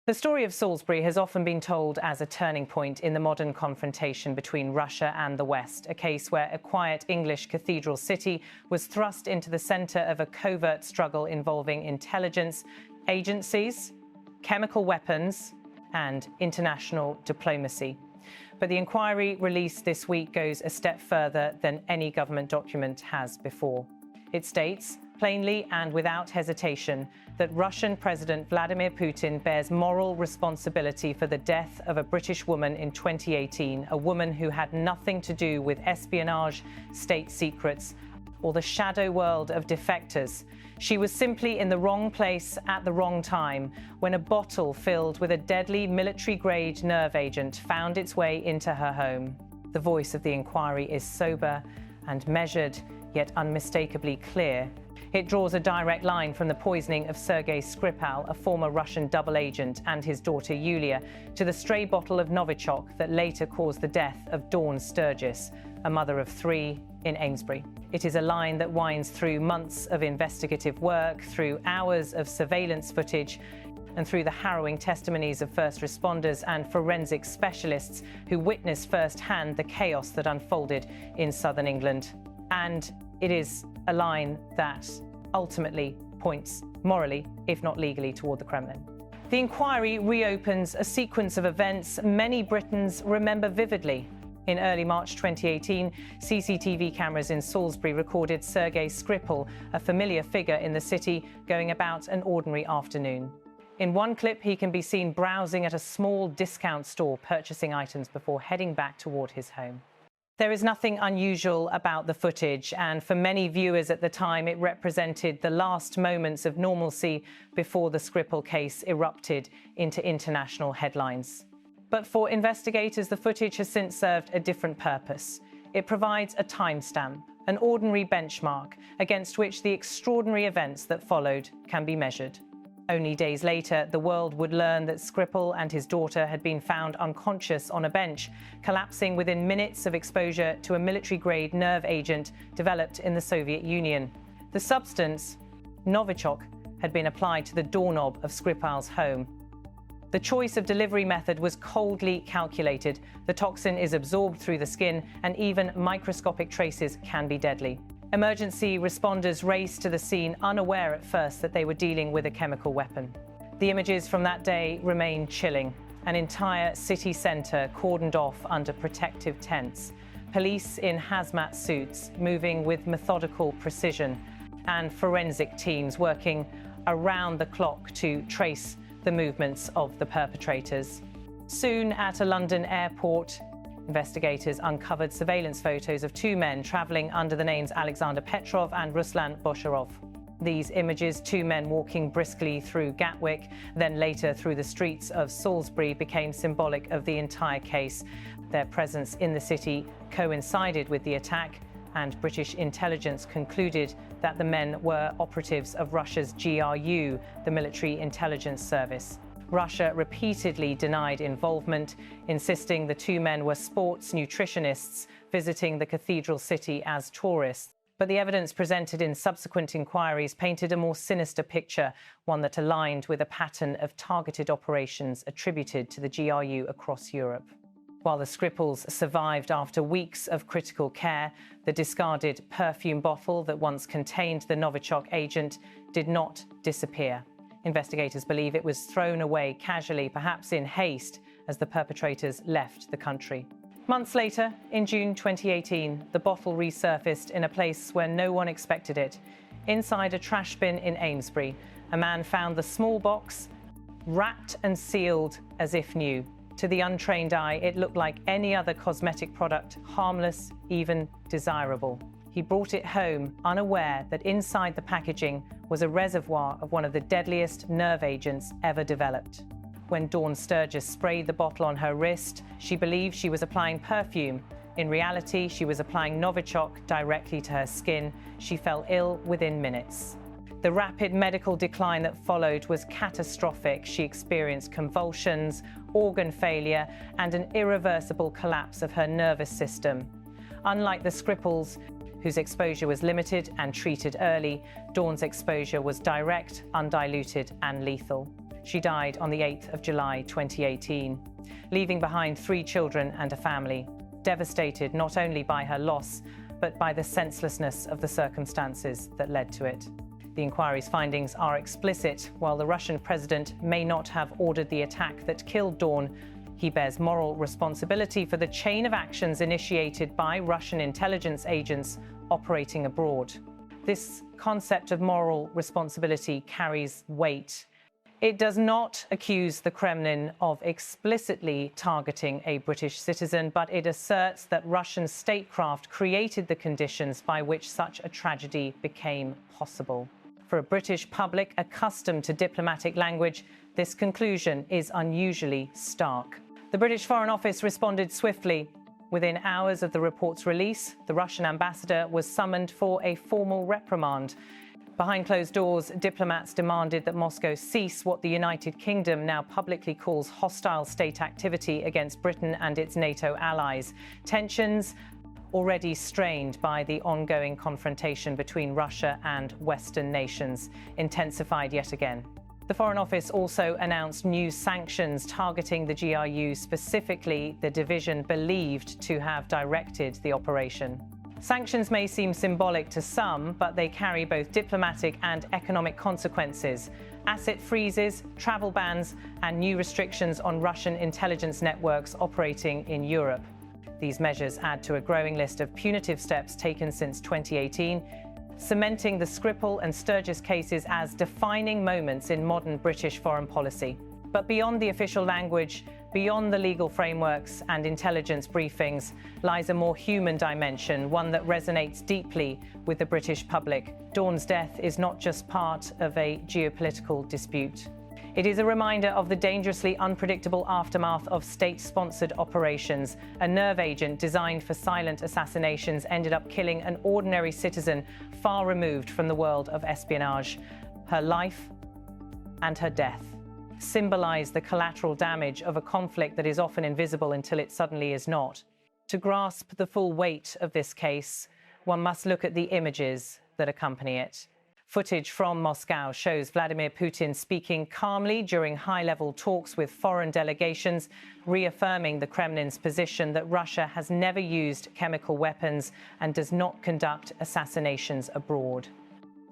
The story of Salisbury has often been told as a turning point in the modern confrontation between Russia and the West, a case where a quiet English cathedral city was thrust into the centre of a covert struggle involving intelligence agencies, chemical weapons, and international diplomacy. But the inquiry released this week goes a step further than any government document has before. It states, plainly and without hesitation, that Russian President Vladimir Putin bears moral responsibility for the death of a British woman in 2018, a woman who had nothing to do with espionage, state secrets, or the shadow world of defectors. She was simply in the wrong place at the wrong time when a bottle filled with a deadly military-grade nerve agent found its way into her home. The voice of the inquiry is sober and measured, yet unmistakably clear. It draws a direct line from the poisoning of Sergei Skripal, a former Russian double agent, and his daughter Yulia, to the stray bottle of Novichok that later caused the death of Dawn Sturgess, a mother of 3 in Amesbury. It is a line that winds through months of investigative work, through hours of surveillance footage, and through the harrowing testimonies of first responders and forensic specialists who witnessed firsthand the chaos that unfolded in southern England. And it is a line that ultimately points morally, if not legally, toward the Kremlin. The inquiry reopens a sequence of events many Britons remember vividly. In early March 2018, CCTV cameras in Salisbury recorded Sergei Skripal, a familiar figure in the city, going about an ordinary afternoon. In one clip, he can be seen browsing at a small discount store, purchasing items before heading back toward his home. There is nothing unusual about the footage, and for many viewers at the time, it represented the last moments of normalcy before the Skripal case erupted into international headlines. But for investigators, the footage has since served a different purpose. It provides a timestamp, an ordinary benchmark against which the extraordinary events that followed can be measured. Only days later, the world would learn that Skripal and his daughter had been found unconscious on a bench, collapsing within minutes of exposure to a military-grade nerve agent developed in the Soviet Union. The substance, Novichok, had been applied to the doorknob of Skripal's home. The choice of delivery method was coldly calculated. The toxin is absorbed through the skin, and even microscopic traces can be deadly. Emergency responders raced to the scene, unaware at first that they were dealing with a chemical weapon. The images from that day remain chilling. An entire city centre cordoned off under protective tents. Police in hazmat suits moving with methodical precision, and forensic teams working around the clock to trace the movements of the perpetrators. Soon, at a London airport, investigators uncovered surveillance photos of 2 men travelling under the names Alexander Petrov and Ruslan Bosharov. These images, 2 men walking briskly through Gatwick, then later through the streets of Salisbury, became symbolic of the entire case. Their presence in the city coincided with the attack, and British intelligence concluded that the men were operatives of Russia's GRU, the military intelligence service. Russia repeatedly denied involvement, insisting the 2 men were sports nutritionists visiting the cathedral city as tourists. But the evidence presented in subsequent inquiries painted a more sinister picture, one that aligned with a pattern of targeted operations attributed to the GRU across Europe. While the Skripals survived after weeks of critical care, the discarded perfume bottle that once contained the Novichok agent did not disappear. Investigators believe it was thrown away casually, perhaps in haste, as the perpetrators left the country. Months later, in June 2018, the bottle resurfaced in a place where no one expected it. Inside a trash bin in Amesbury, a man found the small box wrapped and sealed as if new. To the untrained eye, it looked like any other cosmetic product, harmless, even desirable. He brought it home, unaware that inside the packaging was a reservoir of one of the deadliest nerve agents ever developed. When Dawn Sturgess sprayed the bottle on her wrist, she believed she was applying perfume. In reality, she was applying Novichok directly to her skin. She fell ill within minutes. The rapid medical decline that followed was catastrophic. She experienced convulsions, organ failure, and an irreversible collapse of her nervous system. Unlike the Skripals, whose exposure was limited and treated early, Dawn's exposure was direct, undiluted, and lethal. She died on the 8th of July 2018, leaving behind 3 children and a family, devastated not only by her loss, but by the senselessness of the circumstances that led to it. The inquiry's findings are explicit. While the Russian president may not have ordered the attack that killed Dawn, he bears moral responsibility for the chain of actions initiated by Russian intelligence agents operating abroad. This concept of moral responsibility carries weight. It does not accuse the Kremlin of explicitly targeting a British citizen, but it asserts that Russian statecraft created the conditions by which such a tragedy became possible. For a British public accustomed to diplomatic language, this conclusion is unusually stark. The British Foreign Office responded swiftly. Within hours of the report's release, the Russian ambassador was summoned for a formal reprimand. Behind closed doors, diplomats demanded that Moscow cease what the United Kingdom now publicly calls hostile state activity against Britain and its NATO allies. Tensions, already strained by the ongoing confrontation between Russia and Western nations, intensified yet again. The Foreign Office also announced new sanctions targeting the GRU, specifically the division believed to have directed the operation. Sanctions may seem symbolic to some, but they carry both diplomatic and economic consequences. Asset freezes, travel bans, and new restrictions on Russian intelligence networks operating in Europe. These measures add to a growing list of punitive steps taken since 2018, cementing the Skripal and Sturgess cases as defining moments in modern British foreign policy. But beyond the official language, beyond the legal frameworks and intelligence briefings, lies a more human dimension, one that resonates deeply with the British public. Dawn's death is not just part of a geopolitical dispute. It is a reminder of the dangerously unpredictable aftermath of state-sponsored operations. A nerve agent designed for silent assassinations ended up killing an ordinary citizen far removed from the world of espionage. Her life and her death symbolize the collateral damage of a conflict that is often invisible until it suddenly is not. To grasp the full weight of this case, one must look at the images that accompany it. Footage from Moscow shows Vladimir Putin speaking calmly during high-level talks with foreign delegations, reaffirming the Kremlin's position that Russia has never used chemical weapons and does not conduct assassinations abroad.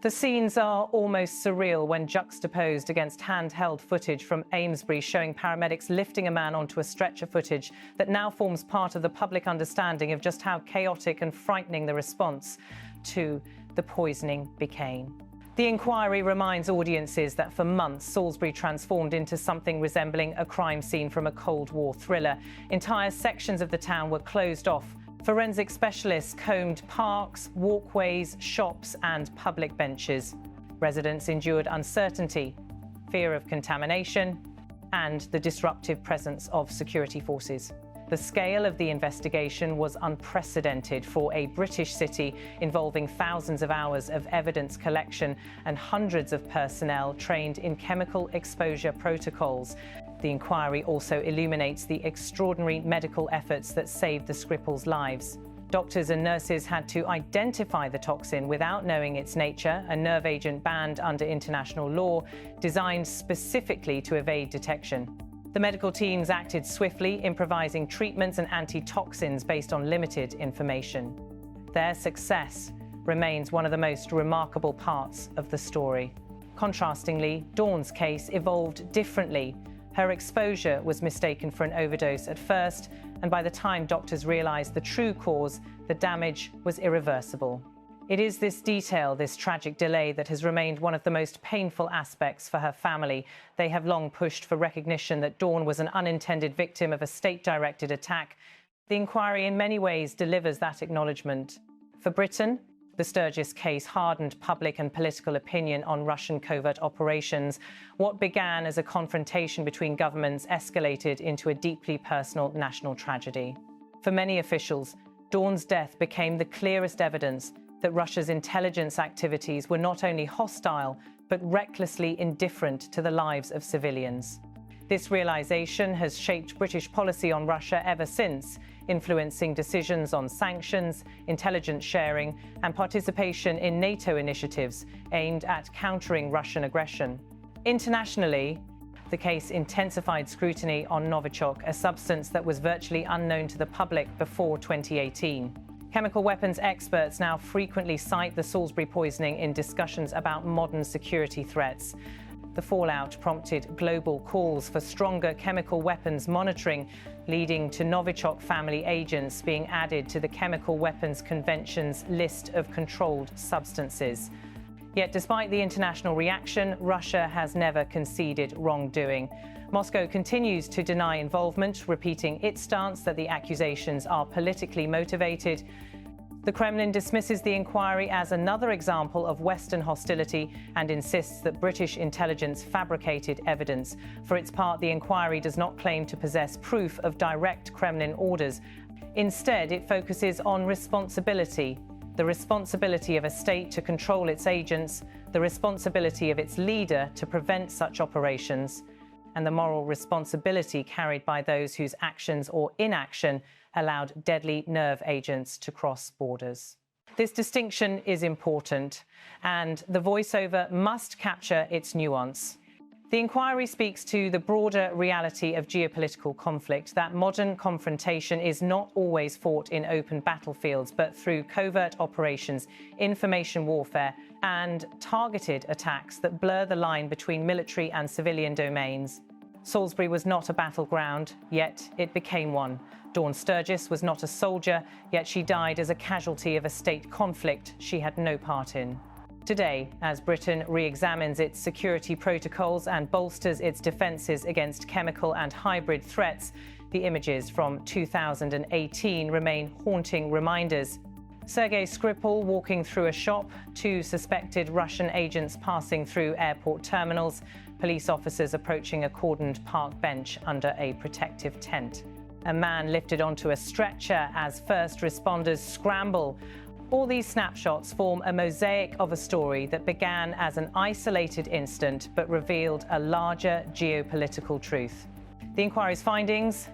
The scenes are almost surreal when juxtaposed against handheld footage from Amesbury showing paramedics lifting a man onto a stretcher, footage that now forms part of the public understanding of just how chaotic and frightening the response to the poisoning became. The inquiry reminds audiences that for months Salisbury transformed into something resembling a crime scene from a Cold War thriller. Entire sections of the town were closed off. Forensic specialists combed parks, walkways, shops, and public benches. Residents endured uncertainty, fear of contamination, and the disruptive presence of security forces. The scale of the investigation was unprecedented for a British city, involving thousands of hours of evidence collection and hundreds of personnel trained in chemical exposure protocols. The inquiry also illuminates the extraordinary medical efforts that saved the Skripals' lives. Doctors and nurses had to identify the toxin without knowing its nature, a nerve agent banned under international law, designed specifically to evade detection. The medical teams acted swiftly, improvising treatments and antitoxins based on limited information. Their success remains one of the most remarkable parts of the story. Contrastingly, Dawn's case evolved differently. Her exposure was mistaken for an overdose at first, and by the time doctors realized the true cause, the damage was irreversible. It is this detail, this tragic delay, that has remained one of the most painful aspects for her family. They have long pushed for recognition that Dawn was an unintended victim of a state-directed attack. The inquiry in many ways delivers that acknowledgement. For Britain, the Sturgess case hardened public and political opinion on Russian covert operations. What began as a confrontation between governments escalated into a deeply personal national tragedy. For many officials, Dawn's death became the clearest evidence that Russia's intelligence activities were not only hostile, but recklessly indifferent to the lives of civilians. This realization has shaped British policy on Russia ever since, influencing decisions on sanctions, intelligence sharing, and participation in NATO initiatives aimed at countering Russian aggression. Internationally, The case intensified scrutiny on Novichok, a substance that was virtually unknown to the public before 2018. Chemical weapons experts now frequently cite the Salisbury poisoning in discussions about modern security threats. The fallout prompted global calls for stronger chemical weapons monitoring, leading to Novichok family agents being added to the Chemical Weapons Convention's list of controlled substances. Yet despite the international reaction, Russia has never conceded wrongdoing. Moscow continues to deny involvement, repeating its stance that the accusations are politically motivated. The Kremlin dismisses the inquiry as another example of Western hostility and insists that British intelligence fabricated evidence. For its part, the inquiry does not claim to possess proof of direct Kremlin orders. Instead, it focuses on responsibility. The responsibility of a state to control its agents, the responsibility of its leader to prevent such operations, and the moral responsibility carried by those whose actions or inaction allowed deadly nerve agents to cross borders. This distinction is important, and the voiceover must capture its nuance. The inquiry speaks to the broader reality of geopolitical conflict, that modern confrontation is not always fought in open battlefields, but through covert operations, information warfare, and targeted attacks that blur the line between military and civilian domains. Salisbury was not a battleground, yet it became one. Dawn Sturgess was not a soldier, yet she died as a casualty of a state conflict she had no part in. Today, as Britain re-examines its security protocols and bolsters its defences against chemical and hybrid threats, the images from 2018 remain haunting reminders. Sergei Skripal walking through a shop, 2 suspected Russian agents passing through airport terminals, police officers approaching a cordoned park bench under a protective tent. A man lifted onto a stretcher as first responders scramble. All these snapshots form a mosaic of a story that began as an isolated incident but revealed a larger geopolitical truth. The inquiry's findings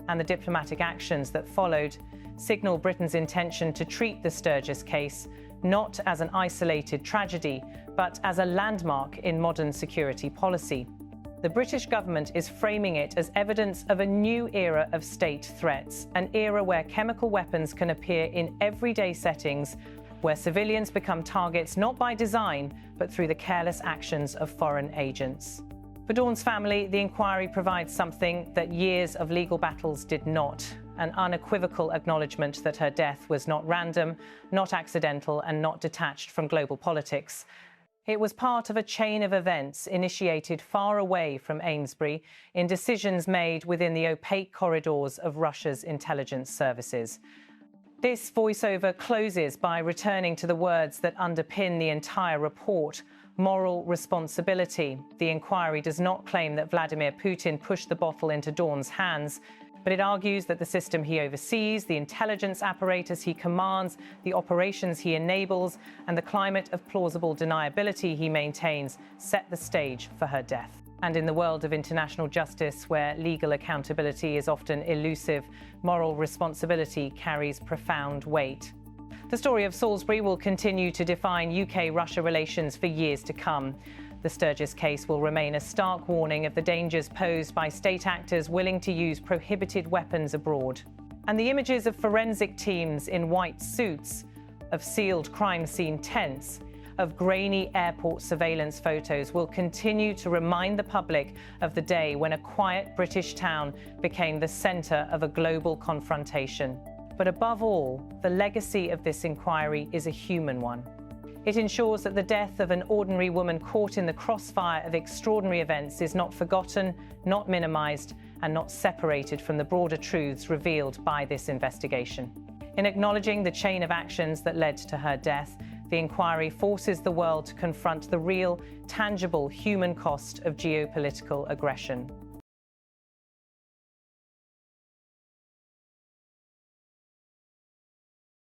and the diplomatic actions that followed signal Britain's intention to treat the Sturgess case not as an isolated tragedy, but as a landmark in modern security policy. The British government is framing it as evidence of a new era of state threats, an era where chemical weapons can appear in everyday settings, where civilians become targets not by design, but through the careless actions of foreign agents. For Dawn's family, the inquiry provides something that years of legal battles did not: an unequivocal acknowledgement that her death was not random, not accidental, and not detached from global politics. It was part of a chain of events initiated far away from Amesbury in decisions made within the opaque corridors of Russia's intelligence services. This voiceover closes by returning to the words that underpin the entire report: moral responsibility. The inquiry does not claim that Vladimir Putin pushed the bottle into Dawn's hands, but it argues that the system he oversees, the intelligence apparatus he commands, the operations he enables, and the climate of plausible deniability he maintains set the stage for her death. And in the world of international justice, where legal accountability is often elusive, moral responsibility carries profound weight. The story of Salisbury will continue to define UK-Russia relations for years to come. The Sturgess case will remain a stark warning of the dangers posed by state actors willing to use prohibited weapons abroad. And the images of forensic teams in white suits, of sealed crime scene tents, of grainy airport surveillance photos will continue to remind the public of the day when a quiet British town became the centre of a global confrontation. But above all, the legacy of this inquiry is a human one. It ensures that the death of an ordinary woman caught in the crossfire of extraordinary events is not forgotten, not minimised, and not separated from the broader truths revealed by this investigation. In acknowledging the chain of actions that led to her death, the inquiry forces the world to confront the real, tangible human cost of geopolitical aggression.